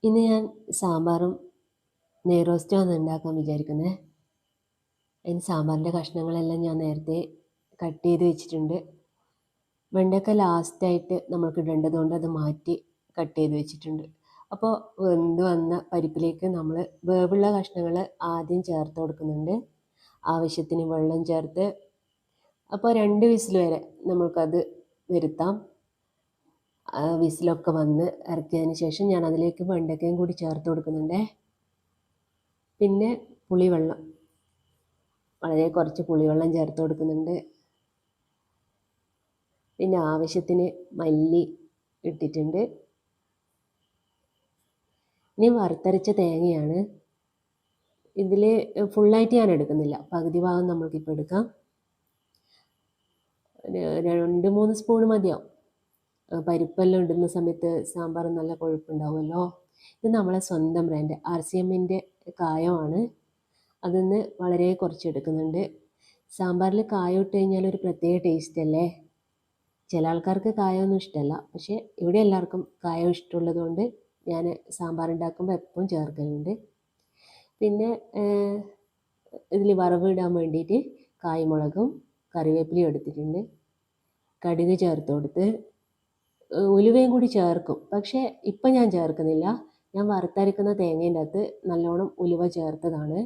ഇന്ന് ഞാൻ സാമ്പാറും നെയ്റോസ്റ്റുമാണ് ഉണ്ടാക്കാൻ വിചാരിക്കുന്നത്. അതിന് സാമ്പാറിൻ്റെ കഷ്ണങ്ങളെല്ലാം ഞാൻ നേരത്തെ കട്ട് ചെയ്ത് വെച്ചിട്ടുണ്ട്. വെണ്ടയ്ക്ക ലാസ്റ്റായിട്ട് നമ്മൾക്ക് ഇടേണ്ടതുകൊണ്ട് അത് മാറ്റി കട്ട് ചെയ്ത് വെച്ചിട്ടുണ്ട്. അപ്പോൾ വെന്ത് വന്ന പരിപ്പിലേക്ക് നമ്മൾ വേവുള്ള കഷ്ണങ്ങൾ ആദ്യം ചേർത്ത് കൊടുക്കുന്നുണ്ട്. ആവശ്യത്തിന് വെള്ളം ചേർത്ത് അപ്പോൾ 2 വിസിൽ വരെ നമ്മൾക്കത് വരുത്താം. വിസിലൊക്കെ വന്ന് ഇറക്കിയതിന് ശേഷം ഞാൻ അതിലേക്ക് വെണ്ടയ്ക്കയും കൂടി ചേർത്ത് കൊടുക്കുന്നുണ്ട്. പിന്നെ പുളിവെള്ളം, വളരെ കുറച്ച് പുളിവെള്ളം ചേർത്ത് കൊടുക്കുന്നുണ്ട്. പിന്നെ ആവശ്യത്തിന് മല്ലി ഇട്ടിട്ടുണ്ട്. ഇനി വറുത്തരച്ച തേങ്ങയാണ്. ഇതിൽ ഫുള്ളായിട്ട് ഞാൻ എടുക്കുന്നില്ല, പകുതി ഭാഗം നമ്മൾക്കിപ്പോൾ എടുക്കാം. 2-3 സ്പൂൺ മതിയാവും. പരിപ്പെല്ലാം ഇടുന്ന സമയത്ത് സാമ്പാർ നല്ല കൊഴുപ്പുണ്ടാവുമല്ലോ. ഇത് നമ്മളെ സ്വന്തം ബ്രാൻഡ് RCMൻ്റെ കായമാണ്. അതിന്ന് വളരെ കുറച്ച് എടുക്കുന്നുണ്ട്. സാമ്പാറിൽ കായം ഇട്ട് കഴിഞ്ഞാൽ ഒരു പ്രത്യേക ടേസ്റ്റ് അല്ലേ. ചില ആൾക്കാർക്ക് കായമൊന്നും ഇഷ്ടമല്ല, പക്ഷേ ഇവിടെ എല്ലാവർക്കും കായം ഇഷ്ടമുള്ളത് കൊണ്ട് ഞാൻ സാമ്പാർ ഉണ്ടാക്കുമ്പോൾ എപ്പോഴും ചേർക്കലുണ്ട്. പിന്നെ ഇതിൽ വറവ് ഇടാൻ വേണ്ടിയിട്ട് കായ്മുളകും കറിവേപ്പിലയും എടുത്തിട്ടുണ്ട്. കടുക് ചേർത്ത് കൊടുത്ത് ഉലുവയും കൂടി ചേർക്കും, പക്ഷേ ഇപ്പം ഞാൻ ചേർക്കുന്നില്ല. ഞാൻ വറുത്തരക്കുന്ന തേങ്ങേൻ്റെ അകത്ത് നല്ലോണം ഉലുവ ചേർത്തതാണ്.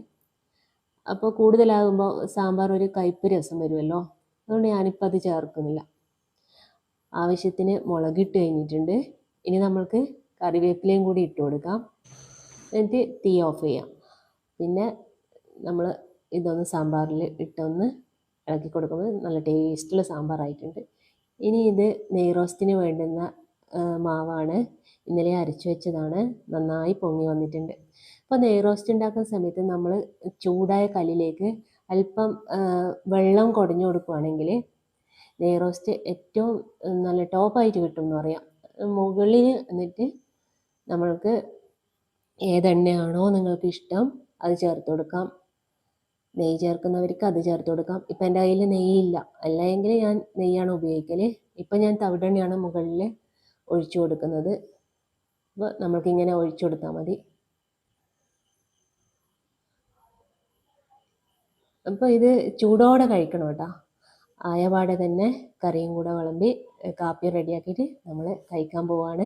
അപ്പോൾ കൂടുതലാകുമ്പോൾ സാമ്പാർ ഒരു കയ്പ്പ് രസം വരുമല്ലോ, അതുകൊണ്ട് ഞാനിപ്പോൾ അത് ചേർക്കുന്നില്ല. ആവശ്യത്തിന് മുളകിട്ട് കഴിഞ്ഞിട്ടുണ്ട്. ഇനി നമ്മൾക്ക് കറിവേപ്പിലയും കൂടി ഇട്ട് കൊടുക്കാം. എന്നിട്ട് തീ ഓഫ് ചെയ്യാം. പിന്നെ നമ്മൾ ഇതൊന്ന് സാമ്പാറിൽ ഇട്ടൊന്ന് ഇളക്കി കൊടുക്കുമ്പോൾ നല്ല ടേസ്റ്റുള്ള സാമ്പാറായിട്ടുണ്ട്. ഇനി ഇത് നെയ്റോസ്റ്റിന് വേണ്ടുന്ന മാവാണ്. ഇന്നലെ അരച്ചു വെച്ചതാണ്, നന്നായി പൊങ്ങി വന്നിട്ടുണ്ട്. അപ്പോൾ നെയ്റോസ്റ്റ് ഉണ്ടാക്കുന്ന സമയത്ത് നമ്മൾ ചൂടായ കല്ലിലേക്ക് അല്പം വെള്ളം കുടഞ്ഞു കൊടുക്കുകയാണെങ്കിൽ നെയ്റോസ്റ്റ് ഏറ്റവും നല്ല ടോപ്പായിട്ട് കിട്ടും എന്ന് പറയാം. മുകളിൽ എന്നിട്ട് നമ്മൾക്ക് ഏതെണ്ണയാണോ നിങ്ങൾക്ക് ഇഷ്ടം അത് ചേർത്ത് കൊടുക്കാം. നെയ്യ് ചേർക്കുന്നവർക്ക് അത് ചേർത്ത് കൊടുക്കാം. ഇപ്പം എൻ്റെ കയ്യിൽ നെയ്യില്ല, അല്ലെങ്കിൽ ഞാൻ നെയ്യാണ് ഉപയോഗിക്കൽ. ഇപ്പം ഞാൻ തവിടെണ്ണയാണ് മുകളിൽ ഒഴിച്ചു കൊടുക്കുന്നത്. അപ്പോൾ നമ്മൾക്കിങ്ങനെ ഒഴിച്ചു കൊടുത്താൽ മതി. അപ്പോൾ ഇത് ചൂടോടെ കഴിക്കണം കേട്ടോ. ആയപാടെ തന്നെ കറിയും കൂടെ വിളമ്പി കാപ്പി റെഡിയാക്കിയിട്ട് നമ്മൾ കഴിക്കാൻ പോവാണ്.